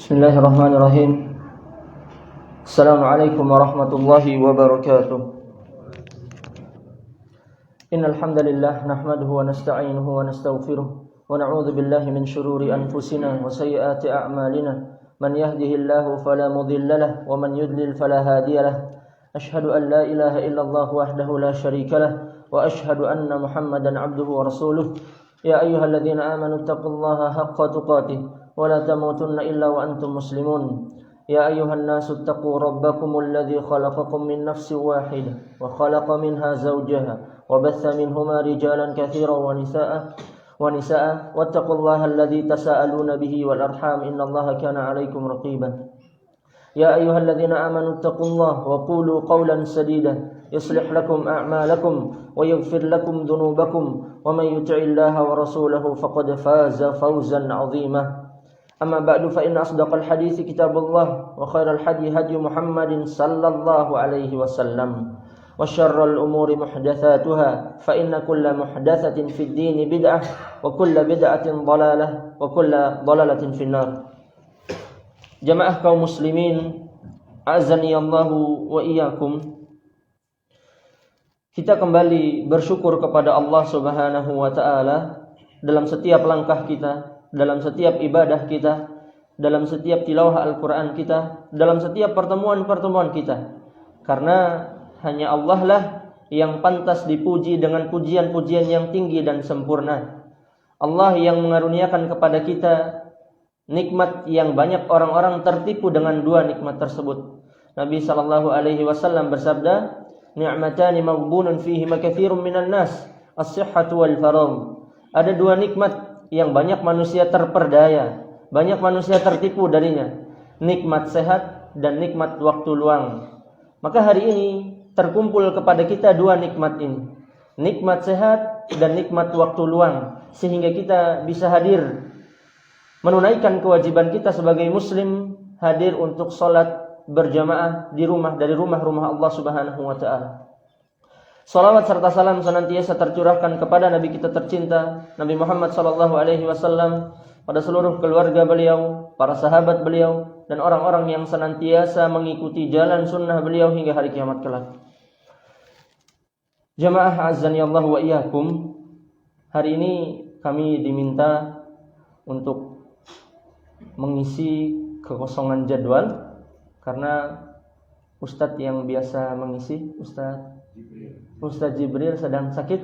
Bismillahirrahmanirrahim. Assalamualaikum warahmatullahi wabarakatuh. Innal hamdalillah nahmaduhu wa nasta'inuhu wa nastaghfiruh wa na'udzu billahi min shururi anfusina wa sayyiati a'malina. Man yahdihillahu fala mudilla lahu wa man yudlil fala hadiya lahu. Ashhadu an la ilaha illallah wahdahu la syarika lahu wa ashhadu anna Muhammadan 'abduhu wa rasuluh. Ya ayyuhalladzina amanu taqullaha haqqa tuqatih ولا تموتن إلا وأنتم مسلمون يا أيها الناس اتقوا ربكم الذي خلقكم من نفس واحدة وخلق منها زوجها وبث منهما رجالا كثيرا ونساء واتقوا الله الذي تساءلون به والأرحام إن الله كان عليكم رقيبا يا أيها الذين آمنوا اتقوا الله وقولوا قولا سديدا يصلح لكم أعمالكم ويغفر لكم ذنوبكم ومن يطع الله ورسوله فقد فاز فوزا عظيما أما بعد فإن أصدق الحديث كتاب الله وخير الهدي هدي محمد صلى الله عليه وسلم وشر الأمور محدثاتها فإن كل محدثة في الدين بدعة وكل بدعة ضلالة وكل ضلالة في النار. Jamaah kaum muslimin, azani Allahu wa iyyakum. Kita kembali bersyukur kepada Allah Subhanahu wa taala dalam setiap langkah kita, dalam setiap ibadah kita, dalam setiap tilawah Al-Quran kita, dalam setiap pertemuan-pertemuan kita. Karena hanya Allah lah yang pantas dipuji dengan pujian-pujian yang tinggi dan sempurna. Allah yang mengaruniakan kepada kita nikmat yang banyak orang-orang tertipu dengan dua nikmat tersebut. Nabi SAW bersabda, "Ni'matani maghbunun fihima katsirun minan nas, as-sihhatu wal faragh." Ada dua nikmat yang banyak manusia terperdaya, banyak manusia tertipu darinya. Nikmat sehat dan nikmat waktu luang. Maka hari ini terkumpul kepada kita dua nikmat ini. Nikmat sehat dan nikmat waktu luang. Sehingga kita bisa hadir menunaikan kewajiban kita sebagai muslim, hadir untuk sholat berjamaah di rumah dari rumah-rumah Allah Subhanahu wa taala. Salawat serta salam senantiasa tercurahkan kepada Nabi kita tercinta, Nabi Muhammad sallallahu alaihi wasallam, pada seluruh keluarga beliau, para sahabat beliau, dan orang-orang yang senantiasa mengikuti jalan sunnah beliau hingga hari kiamat kelak. Jamaah azani Allah wa iyyakum. Hari ini kami diminta untuk mengisi kekosongan jadwal karena Ustadz yang biasa mengisi, Ustadz Jibril sedang sakit.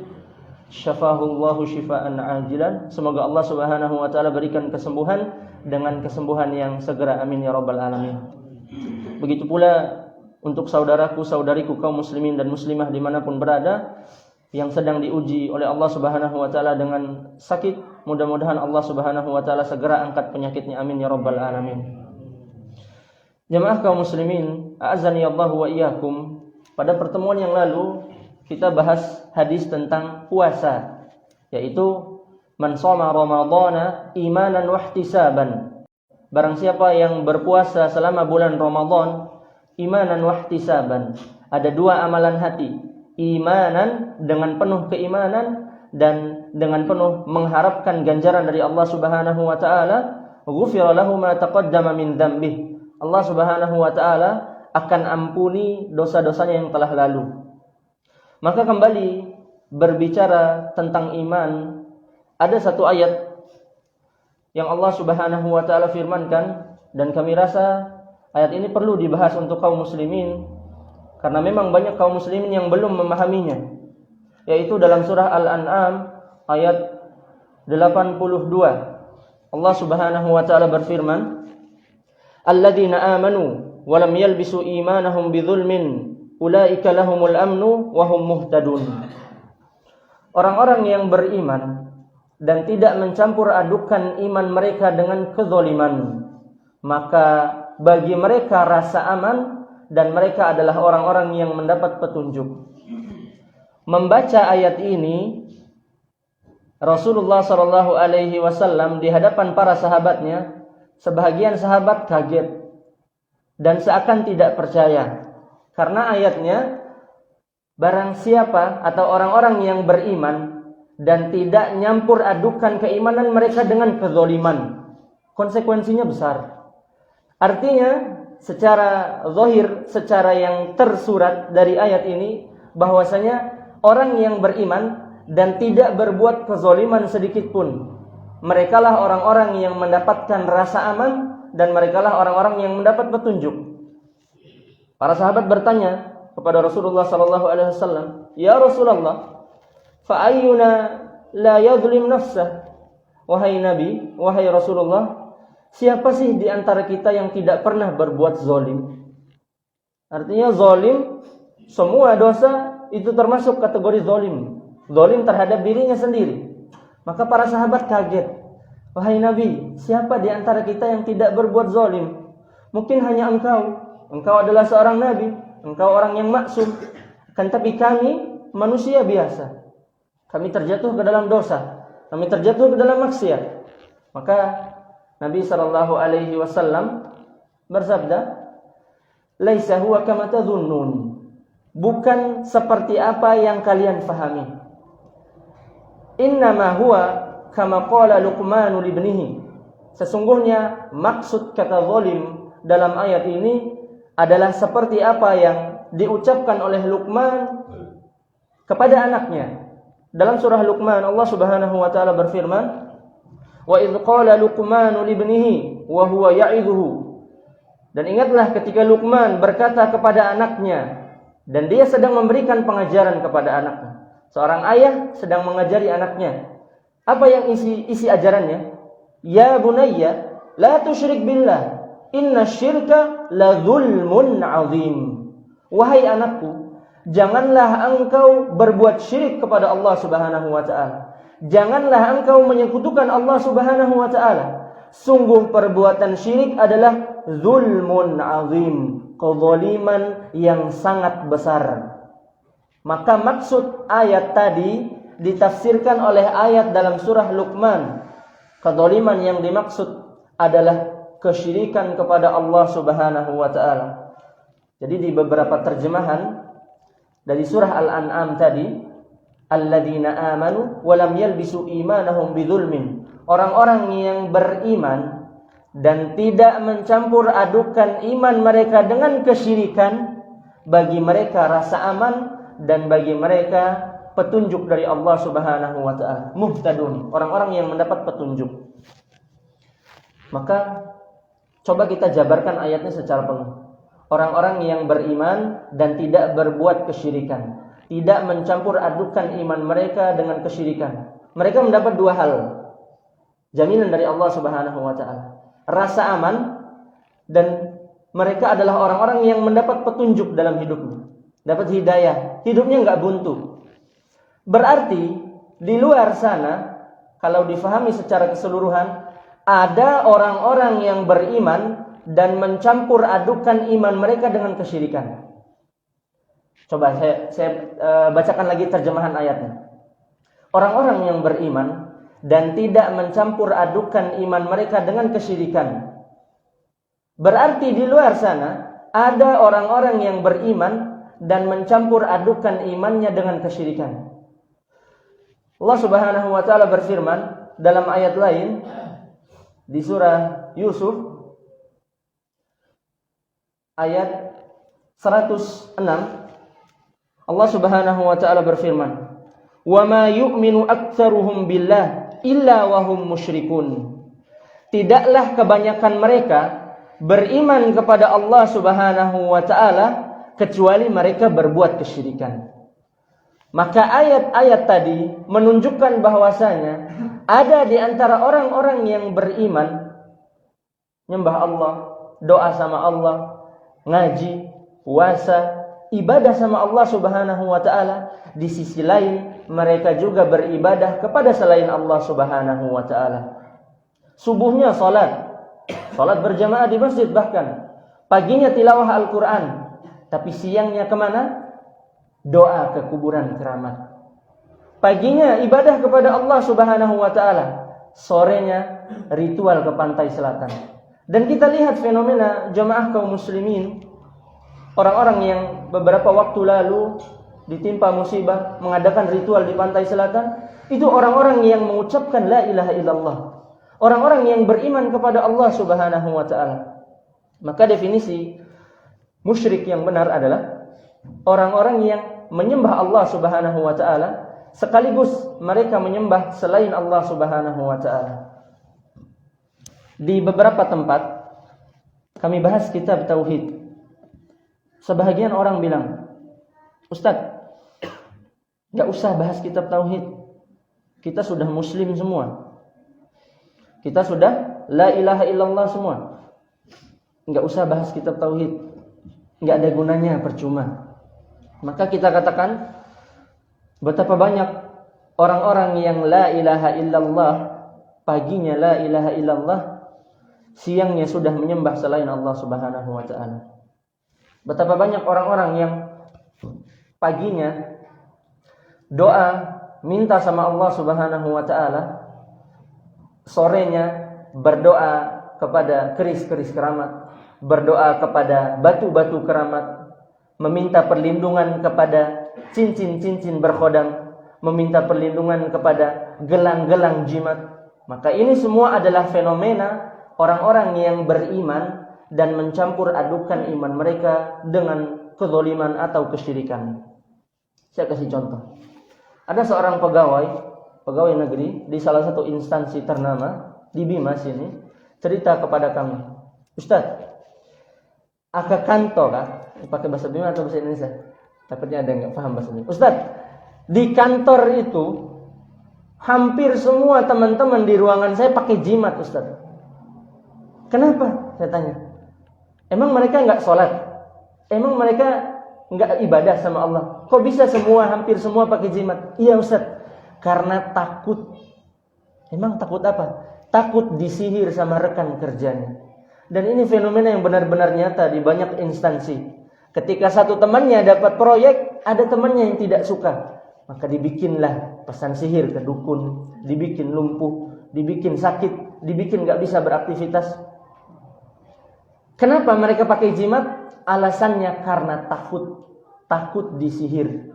Syafahullahu syifaan ajilan. Semoga Allah Subhanahu wa taala berikan kesembuhan dengan kesembuhan yang segera, amin ya rabbal alamin. Begitu pula untuk saudaraku, saudariku kaum muslimin dan muslimah dimanapun berada yang sedang diuji oleh Allah Subhanahu wa taala dengan sakit, mudah-mudahan Allah Subhanahu wa taala segera angkat penyakitnya, amin ya rabbal alamin. Jemaah kaum muslimin, a'azani Allah wa iyyakum. Pada pertemuan yang lalu kita bahas hadis tentang puasa, yaitu man shoma ramadhana imanan wa ihtisaban. Barang siapa yang berpuasa selama bulan Ramadan imanan wa ihtisaban. Ada dua amalan hati, imanan dengan penuh keimanan dan dengan penuh mengharapkan ganjaran dari Allah Subhanahu wa taala, ghufira lahu ma taqaddama min dzambih. Allah Subhanahu wa taala akan ampuni dosa-dosanya yang telah lalu. Maka kembali berbicara tentang iman, ada satu ayat yang Allah Subhanahu wa taala firmankan, dan kami rasa ayat ini perlu dibahas untuk kaum muslimin karena memang banyak kaum muslimin yang belum memahaminya, yaitu dalam surah Al-An'am ayat 82. Allah Subhanahu wa taala berfirman, "Alladzina amanu wa lam yalbisu imanahum bidzulmin ulaika lahumul amnu wa hum muhtadun." Orang-orang yang beriman dan tidak mencampur adukan iman mereka dengan kezaliman, maka bagi mereka rasa aman dan mereka adalah orang-orang yang mendapat petunjuk. Membaca ayat ini, Rasulullah sallallahu alaihi wasallam di hadapan para sahabatnya, sebahagian sahabat kaget dan seakan tidak percaya. Karena ayatnya, barang siapa atau orang-orang yang beriman dan tidak nyampur adukan keimanan mereka dengan kezaliman, konsekuensinya besar. Artinya secara zahir, secara yang tersurat dari ayat ini, bahwasanya orang yang beriman dan tidak berbuat kezaliman sedikit pun, merekalah orang-orang yang mendapatkan rasa aman dan merekalah orang-orang yang mendapat petunjuk. Para sahabat bertanya kepada Rasulullah sallallahu alaihi wasallam, "Ya Rasulullah, fa ayyuna la yadhlim nafsah?" Wahai Nabi, wahai Rasulullah, siapa sih di antara kita yang tidak pernah berbuat zalim? Artinya zalim, semua dosa itu termasuk kategori zalim. Zalim terhadap dirinya sendiri. Maka para sahabat kaget. Wahai Nabi, siapa di antara kita yang tidak berbuat zalim? Mungkin hanya engkau. Engkau adalah seorang nabi, engkau orang yang maksum. Kan tapi kami manusia biasa. Kami terjatuh ke dalam dosa. Kami terjatuh ke dalam maksiat. Maka Nabi sallallahu alaihi wasallam bersabda, "Laisa huwa kama tadhunnun." Bukan seperti apa yang kalian fahami. Innama huwa kama qala Luqman li ibnihi. Sesungguhnya maksud kata zalim dalam ayat ini adalah seperti apa yang diucapkan oleh Luqman kepada anaknya. Dalam surah Luqman Allah Subhanahu wa taala berfirman, "Wa idz qala Luqman li ibnihi wa huwa ya'idhuhu." Dan ingatlah ketika Luqman berkata kepada anaknya dan dia sedang memberikan pengajaran kepada anaknya. Seorang ayah sedang mengajari anaknya. Apa yang isi ajarannya? "Ya bunayya, la tusyrik billah. Inna syirka la zulmun azim." Wahai anakku, janganlah engkau berbuat syirik kepada Allah Subhanahu wa taala. Janganlah engkau menyekutukan Allah Subhanahu wa taala. Sungguh perbuatan syirik adalah zulmun azim, kezaliman yang sangat besar. Maka maksud ayat tadi ditafsirkan oleh ayat dalam surah Luqman. Kezaliman yang dimaksud adalah kesyirikan kepada Allah Subhanahu wa taala. Jadi di beberapa terjemahan dari surah Al-An'am tadi, alladzina amanu wa lam yalbisu imanahum bidzulmin. Orang-orang yang beriman dan tidak mencampur adukan iman mereka dengan kesyirikan, bagi mereka rasa aman dan bagi mereka petunjuk dari Allah Subhanahu wa taala. Muhtadun, orang-orang yang mendapat petunjuk. Maka coba kita jabarkan ayatnya secara penuh. Orang-orang yang beriman dan tidak berbuat kesyirikan, tidak mencampur adukan iman mereka dengan kesyirikan. Mereka mendapat dua hal jaminan dari Allah Subhanahu wa taala. Rasa aman, dan mereka adalah orang-orang yang mendapat petunjuk dalam hidupnya. Dapat hidayah, hidupnya enggak buntu. Berarti di luar sana, kalau difahami secara keseluruhan, ada orang-orang yang beriman dan mencampur adukan iman mereka dengan kesyirikan. Coba saya bacakan lagi terjemahan ayatnya. Orang-orang yang beriman dan tidak mencampur adukan iman mereka dengan kesyirikan. Berarti di luar sana ada orang-orang yang beriman dan mencampur adukan imannya dengan kesyirikan. Allah Subhanahu wa taala berfirman dalam ayat lain di surah Yusuf ayat 106, Allah Subhanahu wa taala berfirman, "Wa ma yu'minu aktsaruhum billah illa wa hum musyrikun." Tidaklah kebanyakan mereka beriman kepada Allah Subhanahu wa taala kecuali mereka berbuat kesyirikan. Maka ayat-ayat tadi menunjukkan bahwasanya ada di antara orang-orang yang beriman, nyembah Allah, doa sama Allah, ngaji, puasa, ibadah sama Allah Subhanahu wa taala. Di sisi lain mereka juga beribadah kepada selain Allah Subhanahu wa taala. Subuhnya salat berjamaah di masjid, bahkan paginya tilawah Al-Quran, tapi siangnya kemana? Doa ke kuburan keramat. Paginya ibadah kepada Allah Subhanahu wa taala, sorenya ritual ke pantai selatan. Dan kita lihat fenomena jamaah kaum muslimin, orang-orang yang beberapa waktu lalu ditimpa musibah mengadakan ritual di pantai selatan, itu orang-orang yang mengucapkan la ilaha illallah, orang-orang yang beriman kepada Allah Subhanahu wa taala. Maka definisi musyrik yang benar adalah orang-orang yang menyembah Allah Subhanahu wa taala sekaligus mereka menyembah selain Allah Subhanahu wa taala. Di beberapa tempat kami bahas kitab tauhid. Sebahagian orang bilang, "Ustaz, enggak usah bahas kitab tauhid. Kita sudah muslim semua. Kita sudah la ilaha illallah semua. Enggak usah bahas kitab tauhid. Enggak ada gunanya, percuma." Maka kita katakan, betapa banyak orang-orang yang la ilaha illallah, paginya la ilaha illallah, siangnya sudah menyembah selain Allah Subhanahu wa taala. Betapa banyak orang-orang yang paginya doa minta sama Allah Subhanahu wa taala, sorenya berdoa kepada keris-keris keramat, berdoa kepada batu-batu keramat, meminta perlindungan kepada cincin-cincin berkhodam, meminta perlindungan kepada gelang-gelang jimat. Maka ini semua adalah fenomena orang-orang yang beriman dan mencampur adukan iman mereka dengan kezaliman atau kesyirikan. Saya kasih contoh. Ada seorang pegawai negeri di salah satu instansi ternama di Bima sini, cerita kepada kami, "Ustaz, aka kantor kah?" Pakai bahasa Bima atau bahasa Indonesia? Takutnya ada yang nggak paham bahasa Bima. "Ustaz, di kantor itu hampir semua teman-teman di ruangan saya pakai jimat, Ustaz." "Kenapa?" saya tanya. "Emang mereka nggak sholat? Emang mereka nggak ibadah sama Allah? Kok bisa hampir semua pakai jimat?" "Iya, Ustaz, karena takut." "Emang takut apa?" "Takut disihir sama rekan kerjanya." Dan ini fenomena yang benar-benar nyata di banyak instansi. Ketika satu temannya dapat proyek, ada temannya yang tidak suka, maka dibikinlah pesan sihir ke dukun, dibikin lumpuh, dibikin sakit, dibikin gak bisa beraktivitas. Kenapa mereka pakai jimat? Alasannya karena takut disihir.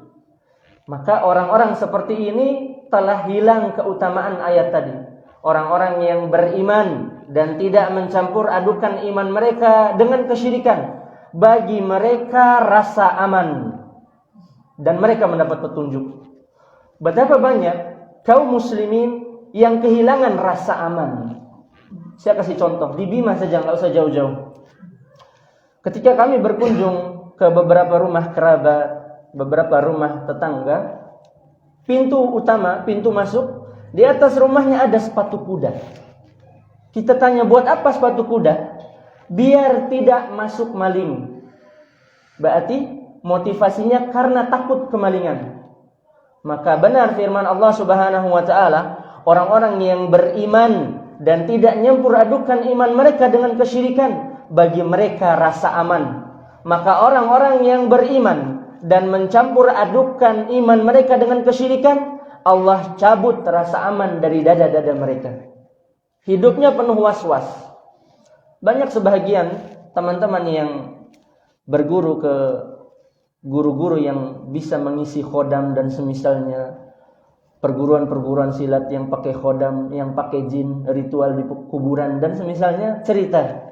Maka orang-orang seperti ini telah hilang keutamaan ayat tadi. Orang-orang yang beriman dan tidak mencampur adukan iman mereka dengan kesyirikan, bagi mereka rasa aman dan mereka mendapat petunjuk. Betapa banyak kaum muslimin yang kehilangan rasa aman. Saya kasih contoh di Bima saja, nggak usah jauh-jauh. Ketika kami berkunjung ke beberapa rumah kerabat, beberapa rumah tetangga, pintu utama, pintu masuk, di atas rumahnya ada sepatu kuda. Kita tanya, "Buat apa sepatu kuda?" "Biar tidak masuk maling." Berarti motivasinya karena takut kemalingan. Maka benar firman Allah Subhanahu wa taala, orang-orang yang beriman dan tidak nyampur adukan iman mereka dengan kesyirikan, bagi mereka rasa aman. Maka orang-orang yang beriman dan mencampur adukan iman mereka dengan kesyirikan, Allah cabut rasa aman dari dada-dada mereka. Hidupnya penuh was-was. Banyak sebahagian teman-teman yang berguru ke guru-guru yang bisa mengisi khodam dan semisalnya, perguruan-perguruan silat yang pakai khodam, yang pakai jin, ritual di kuburan dan semisalnya, cerita,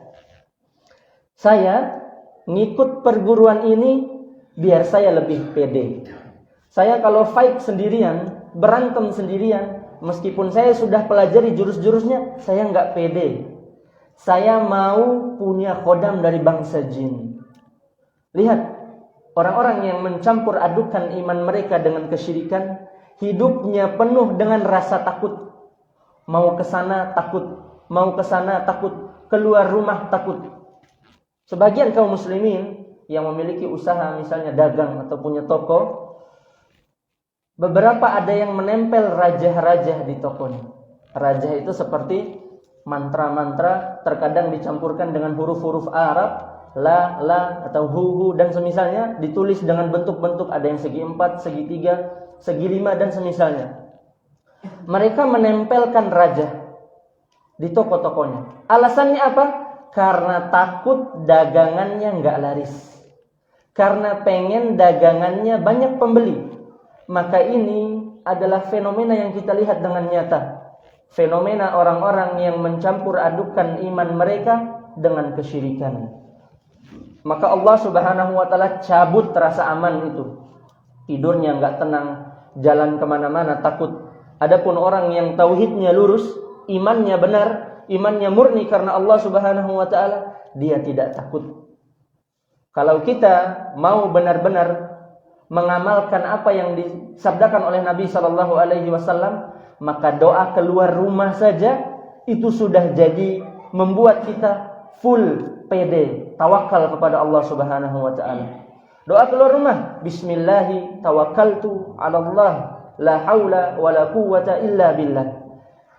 "Saya ngikut perguruan ini biar saya lebih pede. Saya kalau fight sendirian, berantem sendirian, meskipun saya sudah pelajari jurus-jurusnya, saya nggak pede. Saya mau punya khodam dari bangsa jin." Lihat, orang-orang yang mencampur adukan iman mereka dengan kesyirikan, hidupnya penuh dengan rasa takut. Mau ke sana takut, mau ke sana takut, keluar rumah takut. Sebagian kaum muslimin yang memiliki usaha, misalnya dagang atau punya toko, beberapa ada yang menempel rajah-rajah di tokonya. Rajah itu seperti mantra-mantra, terkadang dicampurkan dengan huruf-huruf Arab, la, atau hu, dan semisalnya, ditulis dengan bentuk-bentuk, ada yang segi 4, segi 3, segi 5, dan semisalnya. Mereka menempelkan rajah di toko-tokonya. Alasannya apa? Karena takut dagangannya nggak laris. Karena pengen dagangannya banyak pembeli. Maka ini adalah fenomena yang kita lihat dengan nyata. Fenomena orang-orang yang mencampur adukan iman mereka dengan kesyirikan. maka Allah Subhanahu wa taala cabut rasa aman itu. Tidurnya enggak tenang, jalan kemana-mana takut. Adapun orang yang tauhidnya lurus, imannya benar, imannya murni karena Allah Subhanahu wa taala, dia tidak takut. Kalau kita mau benar-benar mengamalkan apa yang disabdakan oleh Nabi sallallahu alaihi wasallam, maka doa keluar rumah saja itu sudah jadi membuat kita full pede, tawakal kepada Allah Subhanahu wa taala. Doa keluar rumah, bismillahi tawakkaltu 'ala Allah, la haula wala quwwata illa billah.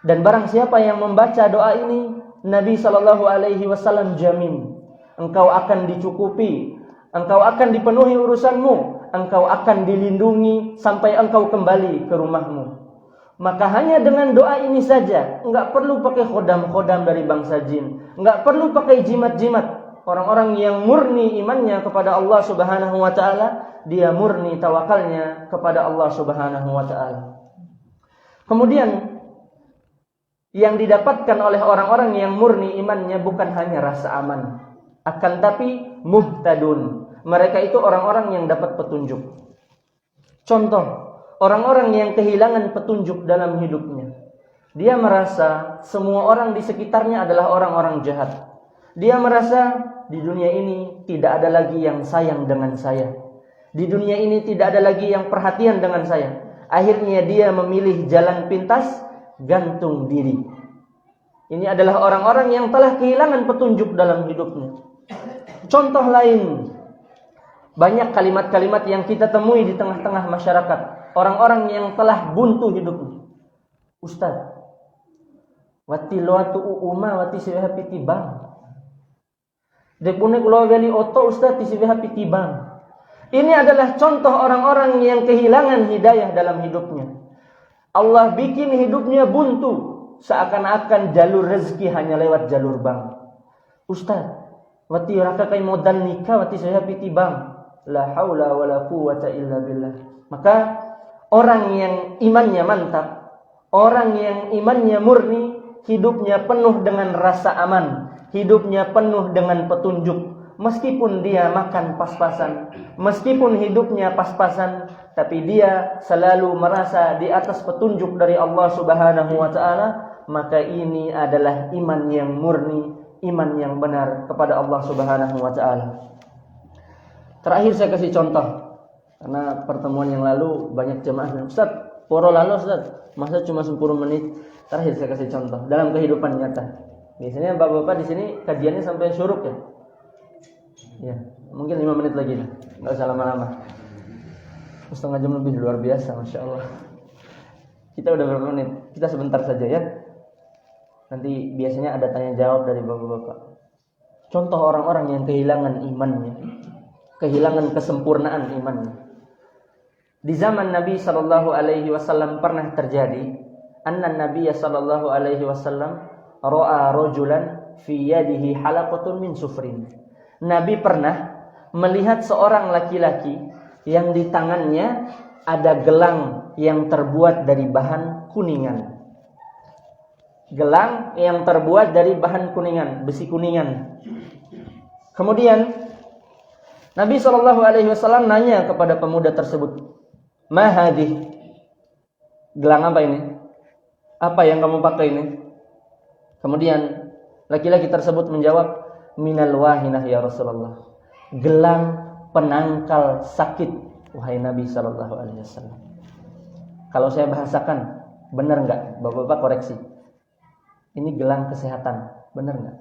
Dan barang siapa yang membaca doa ini, Nabi sallallahu alaihi wasallam jamin, engkau akan dicukupi, engkau akan dipenuhi urusanmu, engkau akan dilindungi sampai engkau kembali ke rumahmu. Maka hanya dengan doa ini saja, enggak perlu pakai khodam-khodam dari bangsa jin, enggak perlu pakai jimat-jimat. Orang-orang yang murni imannya kepada Allah Subhanahu wa taala, dia murni tawakalnya kepada Allah Subhanahu wa taala. Kemudian yang didapatkan oleh orang-orang yang murni imannya bukan hanya rasa aman, akan tapi muhtadun. Mereka itu orang-orang yang dapat petunjuk. Contoh, orang-orang yang kehilangan petunjuk dalam hidupnya. Dia merasa semua orang di sekitarnya adalah orang-orang jahat. Dia merasa di dunia ini tidak ada lagi yang sayang dengan saya. Di dunia ini tidak ada lagi yang perhatian dengan saya. Akhirnya dia memilih jalan pintas, gantung diri. Ini adalah orang-orang yang telah kehilangan petunjuk dalam hidupnya. Contoh lain, banyak kalimat-kalimat yang kita temui di tengah-tengah masyarakat. Orang-orang yang telah buntu hidupnya. Ustaz, wati loatu uuma wati siweha pitibang. Depune kula weli oto Ustaz siweha pitibang. Ini adalah contoh orang-orang yang kehilangan hidayah dalam hidupnya. Allah bikin hidupnya buntu, seakan-akan jalur rezeki hanya lewat jalur bank. Ustaz, wati raka kai modal nikah wati siweha pitibang. La haula wala quwwata illa billah. Maka orang yang imannya mantap, orang yang imannya murni, hidupnya penuh dengan rasa aman, hidupnya penuh dengan petunjuk. Meskipun dia makan pas-pasan, meskipun hidupnya pas-pasan, tapi dia selalu merasa di atas petunjuk dari Allah Subhanahu wa taala, maka ini adalah iman yang murni, iman yang benar kepada Allah Subhanahu wa taala. Terakhir saya kasih contoh, karena pertemuan yang lalu banyak jemaah, Ustaz, poro lalu Ustaz, masa cuma 10 menit. Terakhir saya kasih contoh dalam kehidupan nyata. Biasanya bapak-bapak di sini kajiannya sampai syuruk ya. Ya, mungkin 5 menit lagi lah, nggak usah lama-lama. Setengah jam lebih, luar biasa, masya Allah. Kita udah berapa menit? Kita sebentar saja ya. Nanti biasanya ada tanya jawab dari bapak-bapak. Contoh orang-orang yang kehilangan imannya, kehilangan kesempurnaan imannya. Di zaman Nabi sallallahu alaihi wasallam pernah terjadi, anna Nabi sallallahu alaihi wasallam ra'a rajulan fi yadihi halaqatun min sufrin. Nabi pernah melihat seorang laki-laki yang di tangannya ada gelang yang terbuat dari bahan kuningan. Gelang yang terbuat dari bahan kuningan, besi kuningan. Kemudian Nabi SAW nanya kepada pemuda tersebut, "Ma hadih?" Gelang apa ini? Apa yang kamu pakai ini? Kemudian laki-laki tersebut menjawab, "Minal wahinah ya Rasulullah." Gelang penangkal sakit, wahai Nabi SAW. Kalau saya bahasakan, benar enggak? Bapak-bapak koreksi. Ini gelang kesehatan, benar enggak?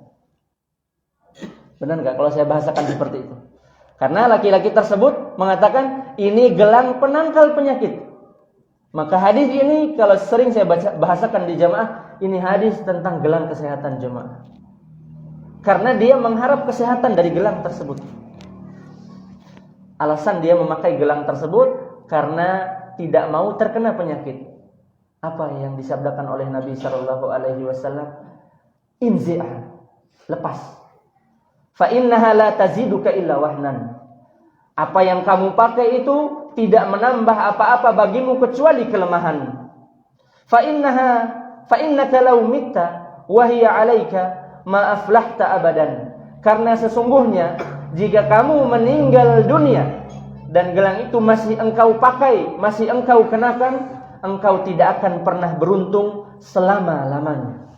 Benar enggak kalau saya bahasakan seperti itu? Karena laki-laki tersebut mengatakan ini gelang penangkal penyakit. Maka hadis ini kalau sering saya bahasakan di jamaah, ini hadis tentang gelang kesehatan jemaah. Karena dia mengharap kesehatan dari gelang tersebut. Alasan dia memakai gelang tersebut karena tidak mau terkena penyakit. Apa yang disabdakan oleh Nabi sallallahu alaihi wasallam? Inzi'ah, lepas. Fa innaha la taziduka illa wahnan. Apa yang kamu pakai itu tidak menambah apa-apa bagimu kecuali kelemahan. Fa innaka law mitta wa hiya 'alaika ma aflahta abadan. Karena sesungguhnya jika kamu meninggal dunia dan gelang itu masih engkau pakai, masih engkau kenakan, engkau tidak akan pernah beruntung selama-lamanya.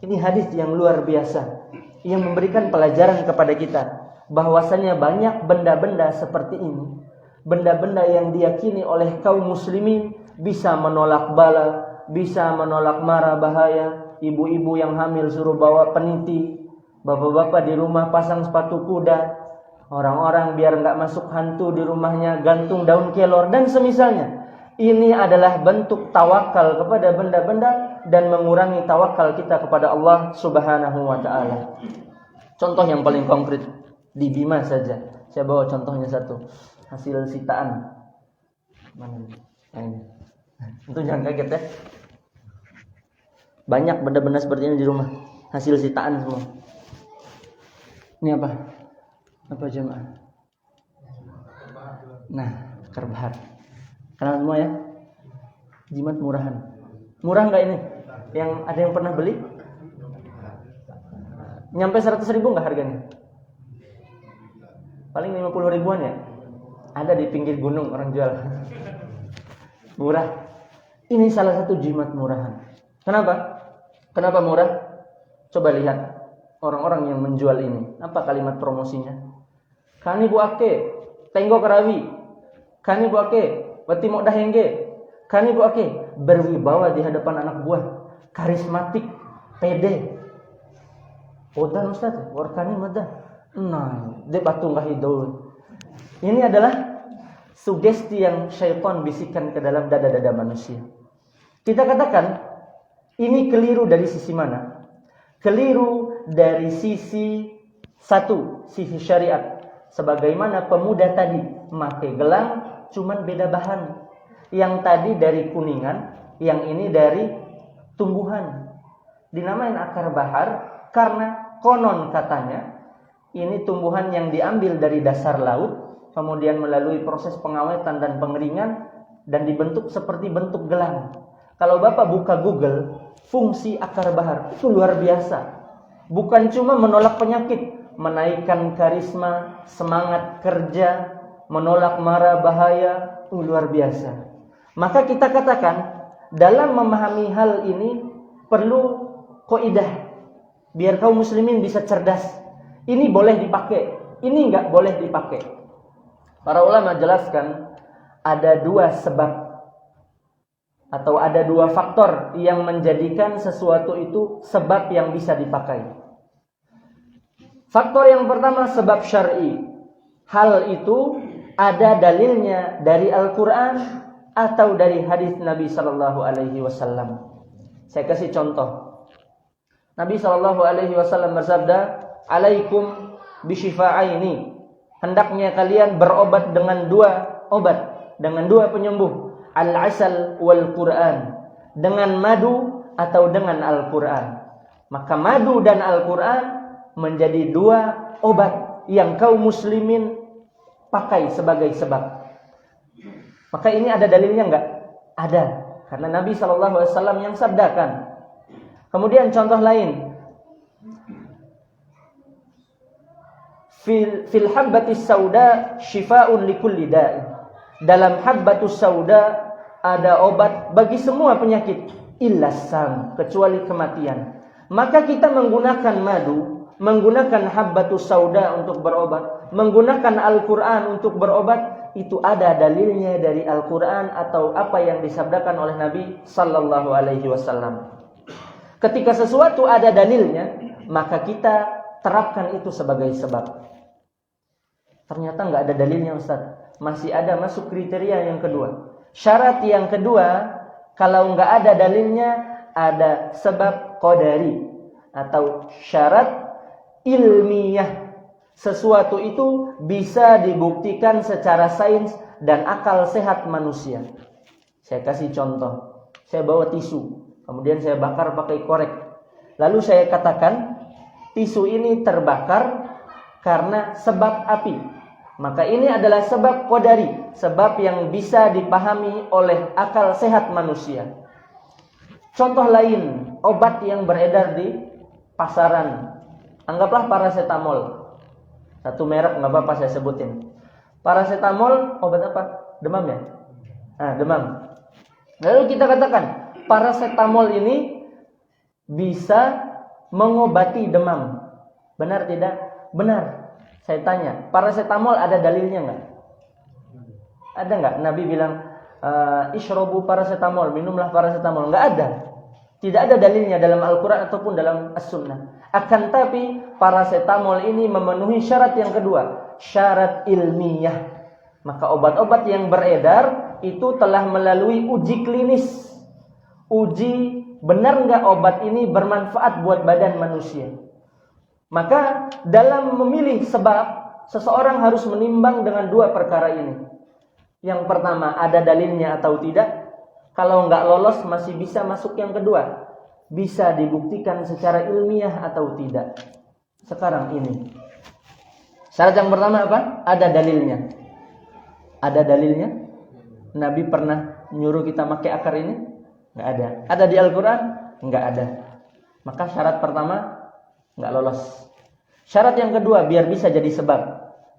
Ini hadis yang luar biasa yang memberikan pelajaran kepada kita bahwasanya banyak benda-benda seperti ini, benda-benda yang diyakini oleh kaum muslimin bisa menolak bala, bisa menolak mara bahaya. Ibu-ibu yang hamil suruh bawa peniti, bapak-bapak di rumah pasang sepatu kuda, orang-orang biar nggak masuk hantu di rumahnya gantung daun kelor dan semisalnya. Ini adalah bentuk tawakal kepada benda-benda dan mengurangi tawakal kita kepada Allah Subhanahu wa taala. Contoh yang paling konkret di Bima saja. Saya bawa contohnya satu. Hasil sitaan. Mana ini? Ini. Itu jangan kaget ya. Banyak benda-benda seperti ini di rumah. Hasil sitaan semua. Ini apa? Apa jemaah? Nah, karbahat. Kenal semua ya? Jimat murahan. Murah nggak ini? Yang ada yang pernah beli? Nyampe 100 ribu nggak harganya? Paling 50 ribuan ya? Ada di pinggir gunung orang jual. Murah. Ini salah satu jimat murahan. Kenapa? Kenapa murah? Coba lihat orang-orang yang menjual ini. Apa kalimat promosinya? Kani buake, tenggo kerawi. Kani buake, wati mok dahengge. Kani buake, berwibawa di hadapan anak buah. Karismatik, pede. Odan Ustaz, warkani madah. Nah, de batu ngahidul. Ini adalah sugesti yang syaitan bisikan ke dalam dada-dada manusia. Kita katakan, ini keliru dari sisi mana? Keliru dari sisi satu, sisi syariat. Sebagaimana pemuda tadi memakai gelang, cuman beda bahan. Yang tadi dari kuningan, yang ini dari tumbuhan. Dinamain akar bahar karena konon katanya ini tumbuhan yang diambil dari dasar laut, kemudian melalui proses pengawetan dan pengeringan dan dibentuk seperti bentuk gelang. Kalau Bapak buka Google, fungsi akar bahar itu luar biasa. Bukan cuma menolak penyakit, menaikkan karisma, semangat kerja, menolak mara bahaya, itu luar biasa. Maka kita katakan dalam memahami hal ini perlu kaidah biar kaum muslimin bisa cerdas. Ini boleh dipakai, ini enggak boleh dipakai. Para ulama jelaskan ada dua sebab atau ada dua faktor yang menjadikan sesuatu itu sebab yang bisa dipakai. Faktor yang pertama sebab syar'i. Hal itu ada dalilnya dari Al-Quran atau dari hadis Nabi Sallallahu Alaihi Wasallam. Saya kasih contoh. Nabi Sallallahu Alaihi Wasallam bersabda, "Alaikum bisyifa'aini." Hendaknya kalian berobat dengan dua obat, dengan dua penyembuh, al-asal wal Quran, dengan madu atau dengan Al-Quran. Maka madu dan Al-Quran menjadi dua obat yang kaum muslimin pakai sebagai sebab. Maka ini ada dalilnya enggak? Ada, karena Nabi Sallallahu Alaihi Wasallam yang sabdakan. Kemudian contoh lain, fil habbatis sauda syifa'un likulli da'i. Dalam habbatus sauda ada obat bagi semua penyakit, illa sam, kecuali kematian. Maka kita menggunakan madu, menggunakan habbatus sauda untuk berobat, menggunakan Al-Quran untuk berobat, itu ada dalilnya dari Al-Quran atau apa yang disabdakan oleh Nabi Sallallahu Alaihi Wasallam. Ketika sesuatu ada dalilnya, maka kita terapkan itu sebagai sebab. Ternyata nggak ada dalilnya Ustaz. Masih ada masuk kriteria yang kedua. Syarat yang kedua, kalau nggak ada dalilnya, ada sebab qadari atau syarat ilmiah. Sesuatu itu bisa dibuktikan secara sains dan akal sehat manusia. Saya kasih contoh. Saya bawa tisu, kemudian saya bakar pakai korek. Lalu saya katakan, tisu ini terbakar karena sebab api. Maka ini adalah sebab qadari, sebab yang bisa dipahami oleh akal sehat manusia. Contoh lain, obat yang beredar di pasaran. Anggaplah paracetamol. Satu merek nggak apa-apa saya sebutin. Paracetamol obat apa? Demam ya? Demam. Lalu kita katakan paracetamol ini bisa mengobati demam. Benar tidak? Benar. Saya tanya, paracetamol ada dalilnya nggak? Ada nggak? Nabi bilang, ishrobu paracetamol, minumlah paracetamol. Nggak ada. Tidak ada dalilnya dalam Al-Quran ataupun dalam As-Sunnah. Akan tapi paracetamol ini memenuhi syarat yang kedua, syarat ilmiah. Maka obat-obat yang beredar itu telah melalui uji klinis. Uji benar nggak obat ini bermanfaat buat badan manusia. Maka dalam memilih sebab, seseorang harus menimbang dengan dua perkara ini. Yang pertama, ada dalilnya atau tidak. Kalau nggak lolos masih bisa masuk yang kedua. Bisa dibuktikan secara ilmiah atau tidak. Sekarang ini. Syarat yang pertama apa? Ada dalilnya. Ada dalilnya? Nabi pernah nyuruh kita pakai akar ini? Nggak ada. Ada di Al-Quran? Nggak ada. Maka syarat pertama nggak lolos. Syarat yang kedua biar bisa jadi sebab.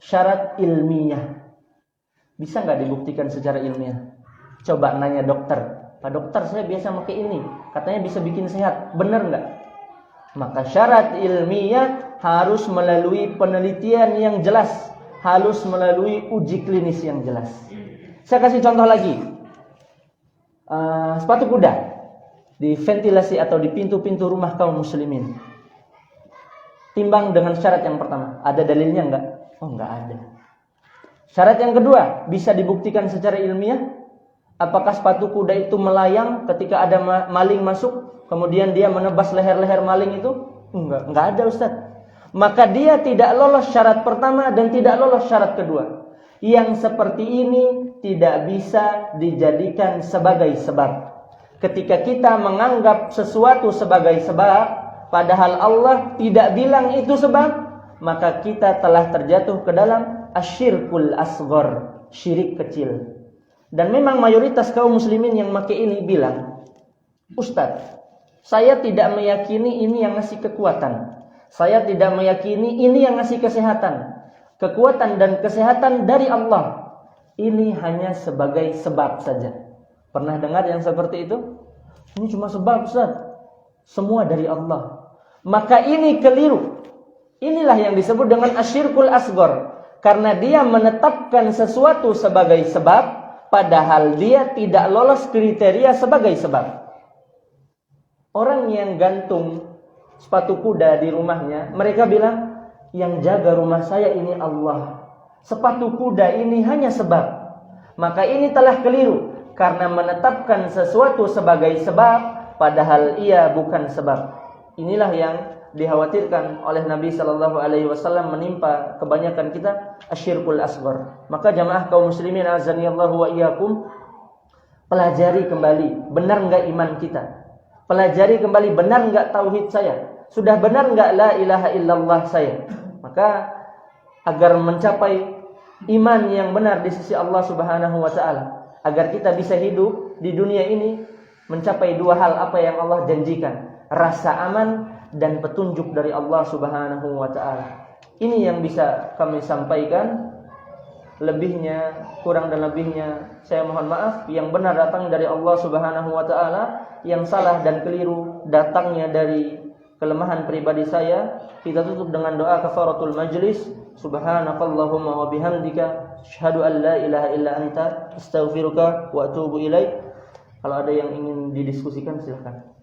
Syarat ilmiah. Bisa nggak dibuktikan secara ilmiah? Coba nanya dokter. Pak dokter, saya biasa pakai ini. Katanya bisa bikin sehat. Benar nggak? Maka syarat ilmiah harus melalui penelitian yang jelas. Harus melalui uji klinis yang jelas. Saya kasih contoh lagi. Sepatu kuda di ventilasi atau di pintu-pintu rumah kaum muslimin. Timbang dengan syarat yang pertama. Ada dalilnya enggak? Oh, enggak ada. Syarat yang kedua, bisa dibuktikan secara ilmiah. Apakah sepatu kuda itu melayang ketika ada maling masuk, kemudian dia menebas leher-leher maling itu? Enggak ada, Ustaz. Maka dia tidak lolos syarat pertama dan tidak lolos syarat kedua. Yang seperti ini tidak bisa dijadikan sebagai sebab. Ketika kita menganggap sesuatu sebagai sebab, padahal Allah tidak bilang itu sebab, maka kita telah terjatuh ke dalam asyirkul asghar, syirik kecil. Dan memang mayoritas kaum muslimin yang pakai ini bilang, Ustaz, saya tidak meyakini ini yang ngasih kekuatan. Saya tidak meyakini ini yang ngasih kesehatan. Kekuatan dan kesehatan dari Allah. Ini hanya sebagai sebab saja. Pernah dengar yang seperti itu? Ini cuma sebab, Ustaz. Semua dari Allah. Maka ini keliru. Inilah yang disebut dengan asyirkul asghar. Karena dia menetapkan sesuatu sebagai sebab, padahal dia tidak lolos kriteria sebagai sebab. Orang yang gantung sepatu kuda di rumahnya, mereka bilang, yang jaga rumah saya ini Allah. Sepatu kuda ini hanya sebab. Maka ini telah keliru. Karena menetapkan sesuatu sebagai sebab, padahal ia bukan sebab. Inilah yang dikhawatirkan oleh Nabi SAW menimpa kebanyakan kita, asyirkul asghar. Maka jamaah kaum muslimin azanillahu wa iyyakum, pelajari kembali benar enggak iman kita. Pelajari kembali benar enggak tauhid saya. Sudah benar enggak la ilaha illallah saya. Maka agar mencapai iman yang benar di sisi Allah Subhanahu wa taala, agar kita bisa hidup di dunia ini mencapai dua hal apa yang Allah janjikan, rasa aman dan petunjuk dari Allah Subhanahu wa taala. Ini yang bisa kami sampaikan. Lebihnya, kurang dan lebihnya saya mohon maaf. Yang benar datang dari Allah Subhanahu wa taala, yang salah dan keliru datangnya dari kelemahan pribadi saya. Kita tutup dengan doa kafaratul majlis. Subhanakallahumma wa bihamdika asyhadu an la ilaha illa anta astaghfiruka wa atubu ilaik. Kalau ada yang ingin didiskusikan silakan.